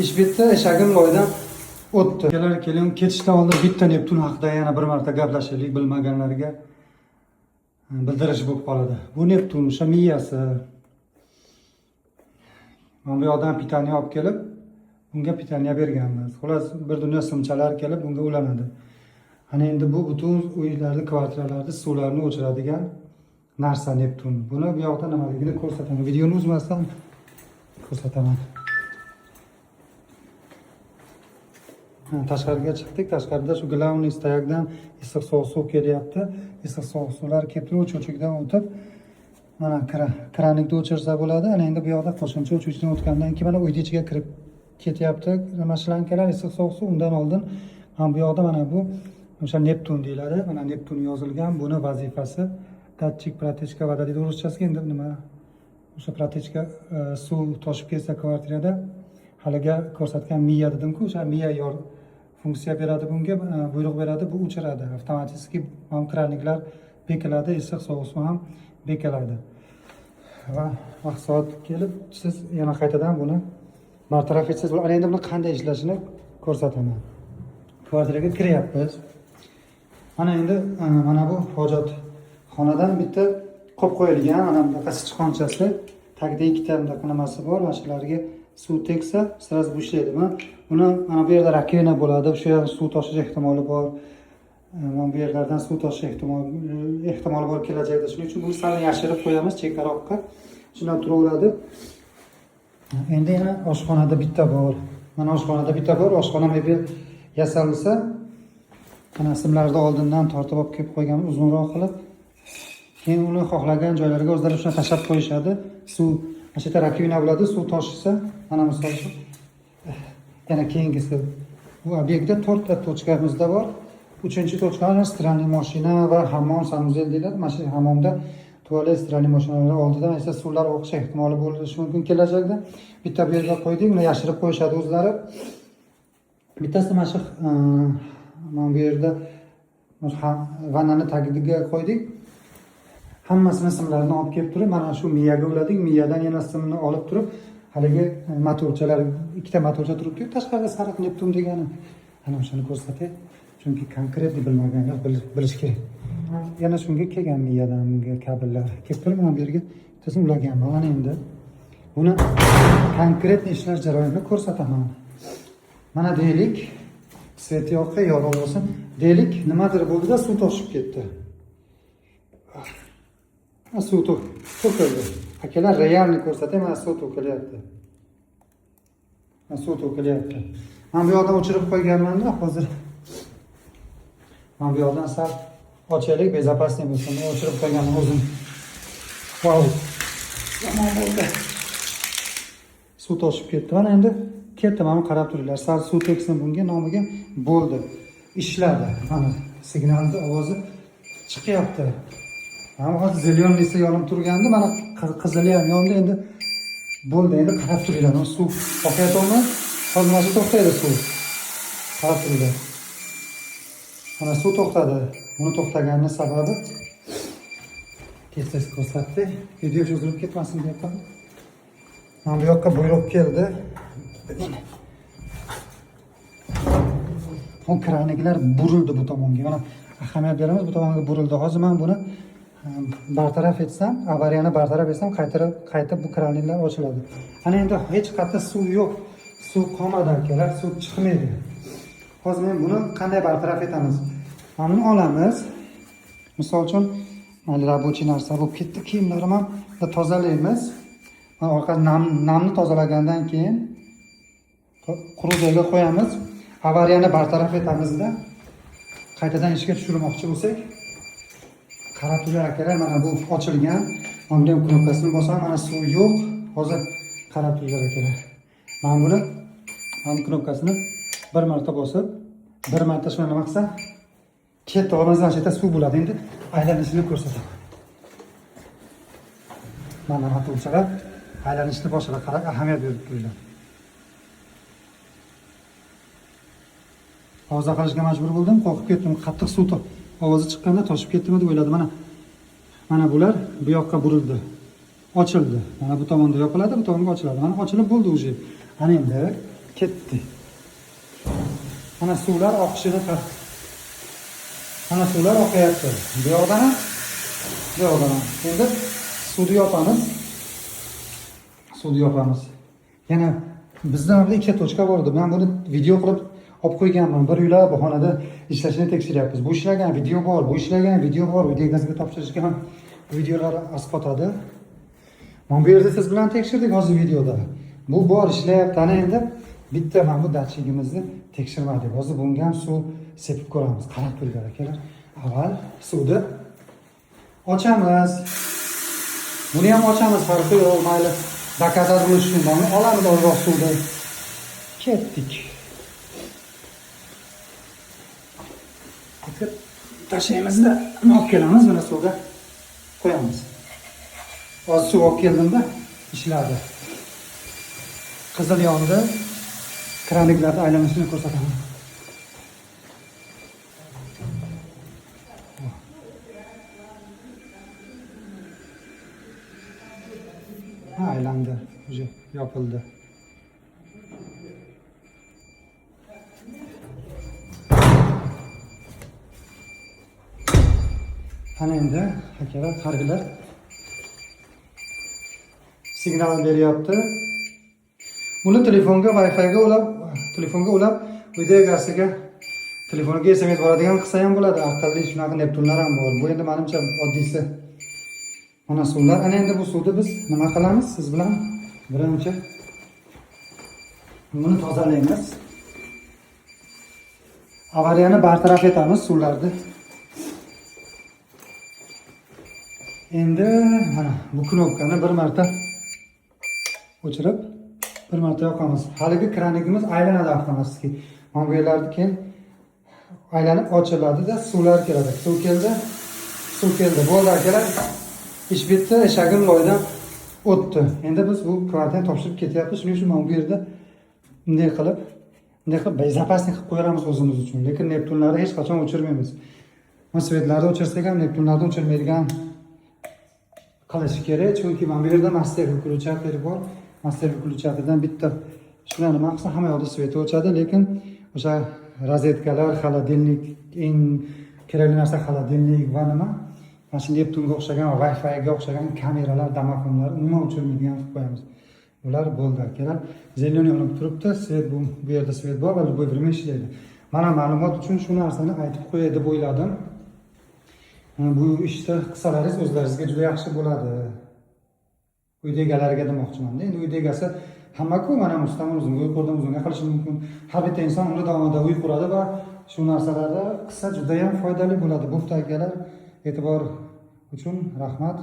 ish bitdi, eshagim loydan o'tdi. Keling, ketishdan oldin bitta Neptun haqida yana bir marta gaplashaylik, bilmaganlarga bildirish bo'lib qoladi. Bu Neptun o'sha miyasi. Mana bu yoqdan pitaniya olib kelib, bunga pitaniya berganmiz. Xolos bir dunyo simchalar kelib bunga ulanadi. Ana endi bu butun uylarni, kvartiralarni suvlarini o'chiradigan narsa Neptun. Buni bu yoqda nimaligini ko'rsataman. Videoni uzmasdan ko'rsataman. Tashqariga chiqdik. Tashqarida shu glavniy stayakdan issiq sovuq suv kelyapti. Issiq sovuq suvlar kelib turib, cho'chikdan o'tib, mana kranikni o'chirsa bo'ladi. Ana endi bu yoqda qo'shimcha o'chirishdan o'tgandan keyin mana uyning ichiga kirib ketyapti. Nima shlankalar, issiq sovuq suv. Undan oldin mana bu yoqda mana bu o'sha Neptun deyiladi. Mana Neptun yozilgan. Buni vazifasi datchik, protechka va deydi ruschasiga. Endi nima? O'sha protechka suv toshib kelsa kvartirada haliga ko'rsatgan miya dedim-ku, o'sha miya funksiya beradi bunga, buyruq beradi, bu o'chiradi. Avtomatik ham kraniklar bekiladi, issiq sovuq suv ham bekiladi. Va vaqt soat kelib siz yana qaytadan buni bartaraf etsangiz bo'ladi. Endi buni qanday ishlashini ko'rsataman. Kvartiraga kiryapmiz. Mana endi mana bu hojatxonadan bitta qo'yib qo'yilgan, mana bunaqa sichqonchasi, tagida ikkita bunaqa nimasi bor, mana shularga suv tegsa, sразу bu ishlaydi. Buni mana bu yerda rakovina bo'ladi, o'sha yerda suv toshish ehtimoli bor. Mana bu yerlardan suv toshish ehtimoli bor kelajakda. Shuning uchun buni sal yashirib qo'yamiz chekkaroqqa. Shundan turaveradi. Endi yana oshxonada bitta bor. Mana oshxonada bitta bor. Oshxona mebel yasalsa, mana simlarni oldindan tortib olib kelib qo'ygan uzunroq qilib, keyin uni xohlagan joylariga o'zlari shuni tashlab qo'yishadi. Suv mana shu yerda rakovina bo'ladi, suv toshisa, mana misol uchun yana keyingisi bu obyektda 4 ta tochkamizda bor. 3-tochkamiz stиральный mashina va hammom, sanuzel deyiladi. Mana shu hammomda tualet, stиральный mashinalar oldida esa suvlar oqish ehtimoli bo'lishi mumkin kelajakda. Bitta bu yerga qo'ydik, uni yashirib qo'yishadi o'zlari. Bittasi mana shu mana bu yerda vannani tagiga qo'ydik. Hammasini simlarini olib kelib turib, mana shu miyaga uladik. Miyadan yana simni olib turib, haligi motorchalar, ikkita motorcha turibdi. Tashqarida sariq Neptun degani. Ana o'shani ko'rsatay. Chunki konkretni bilmaganlar bilish kerak. Yana shunga kelgan miyadan bunga kabellar kelib turib, mana bu yerga bittasini ulaganman. Mana endi buni konkret ishlash jarayonini ko'rsataman. Mana deylik, svet yoqqa yorug' bo'lsin. Deylik, nimadir bo'ldi-da, suv toshib ketdi. Suv to'kildi. Akalar realni ko'rsatay, mana suv to'kilyapti. Mana suv to'kilyapti. Men bu yoqdan o'chirib qo'yganman-da, hozir. Men bu yoqdan sal ochaylik, bezopasniy bo'lsin. Men o'chirib qo'yganman o'zim. Vau. Yomon bo'ldi. Suv toshib ketdi. Mana endi ketdi, mana qarab turinglar. Sal suv teksin bunga, nomiga bo'ldi. Ishladi. Mana signalni ovozi chiqyapti. Mana hozir zelyonnisi yonib turgandi, mana qizili ham yondi. Endi bo'ldi, endi qarab turinglar. Suv oqayapti. Hozir mana shu to'xtaydi suv. Qarab turinglar. Mana suv to'xtadi. Buni to'xtaganining sababi tez ko'rsatdi. Video cho'zilib ketmasin deb. Mana bu yoqqa buyruq keldi. Bu kraniklar burildi bu tomonga. Mana ahamiyat beramiz, bu tomonga burildi. Hozir men buni bartaraf etsam, avariyani bartaraf etsam, qaytib bu kraniklar ochiladi. Ana endi hech qayerda suv yo'q. Suv qolmadi akalar, suv chiqmaydi. Hozir men buni qanday bartaraf etamiz? Mana buni olamiz. Misol uchun, mana rabochiy narsa bo'lib ketdi, kiyimlarim ham tozalaymiz. Mana orqa namni tozalagandan keyin quruq joyga qo'yamiz. Avariyani bartaraf etamizda. Qaytadan ishga tushirmoqchi bo'lsak, qarab turinglar akalar, mana bu ochilgan. Mana bu knopkasini bosaman, mana suv yo'q. Hozir qarab turinglar akalar. Mana buni knopkasini bir marta bosib, bir marta shuni nima qilsam, ketdi, o'rnimizdan chetda suv bo'ladi. Endi aylanishini ko'rsataman. Mana motorchalar aylanishni boshladi. Qarab, ahamiyat berib turinglar. Hozir qilishga majbur bo'ldim, qo'rqib ketdim. Qattiq suv ovozi chiqqanda toshib ketdimi deb o'yladim. Mana bular bu yoqqa burildi. Ochildi. Mana bu tomonda yopiladi, bu tomonga ochiladi. Mana ochilib bo'ldi o'zi. Ana endi ketdi. Mana suvlar oqishini qara. Mana suvlar oqayapti. Bu yoqdan ham, bu yoqdan ham. Endi suvni yopamiz. Suvni yopamiz. Yana bizda ham ikkita tochka bor edi. Men buni video qilib olib qo'yganman. Bir uylar bahonada ishlashini tekshiryapmiz. Bu ishlagan video bor, bu ishlagan video bor. Videogazga topshirishga ham videolar asqotadi. Mana bu yerda siz bilan tekshirdik hozir videoda. Bu bor ishlayapti. Ana endi bitta mana bu datchigimizni tekshirmadik. Hozir bunga ham suv sepib ko'ramiz. Qarab turinglar akalar. Avval suvni ochamiz. Buni ham ochamiz, farqi yo'q, mayli. Dakazar bo'lishi uchun olamiz ozroq suvni. Ketdik. Tashlaymizda olib kelamiz, mana suvga qo'yamiz. Hozir suv olib keldimda ishladi. Qizil yondi. Kraniklarni aylanishini ko'rsataman. Ha, aylandi. Уже yopildi. Ana endi akalar, qaranglar. Signal beryapti. Buni telefonga, Wi-Fi ga ulab, video egasiga telefoniga SMS boradigan qilsa ham bo'ladi. Aqlli shunaqa Neptunlar ham bor. Bu endi menimcha oddiysi. Mana suvlar. Ana endi bu suvni biz nima qilamiz? Siz bilan birinchi buni tozalaymiz. Avariyani bartaraf etamiz suvlarni. Endi mana bu knopkani bir marta o'chirib, bir marta yoqamiz. Haligi kranigimiz aylanadi avtomatik. Mana bu yerlarni keyin aylanib ochiladi-da, suvlar keladi. Suv keldi. Bo'ldi akalar. Ish bitdi, eshagim loydan o'tdi. Endi biz bu kvartirani topshirib ketyapmiz. Shuning uchun mana bu yerda bunday qilib bezopasnik qilib qo'yamiz o'zimiz uchun. Lekin Neptunlarni hech qachon o'chirmaymiz. Mana svetlarni o'chirsak ham Neptunlarni o'chirmaydigan qilish kerak, chunki mana bu yerda master выключатель bor. Master выключательdan bitta shularni nima qilsa hamma yoqda svet o'chadi, lekin o'sha rozetkalar, xolodilnik, eng kerakli narsa xolodilnik va nima? Mana shu Neptunga o'xshagan va Wi-Fi ga o'xshagan kameralar, domofonlar umuman o'chirilmaydigan qilib qo'yamiz. Bular bo'ldi akalar. Zeleniy yonib turibdi, svet bu yerda svet bor va любой время ishlaydi. Mana ma'lumot uchun shu narsani aytib qo'yay deb o'yladim. Bu ishni qilsalaringiz o'zlaringizga juda yaxshi bo'ladi. Uyda egalariga demoqchiman-da. Endi uyda egasi hamma-ku mana mustamil uzunga qo'rdan uzunga qilishi mumkin. Har bitta inson uni davomida uy quradi va shu narsalarni qilsa juda ham foydali bo'ladi. Bu akalar, e'tibor uchun rahmat.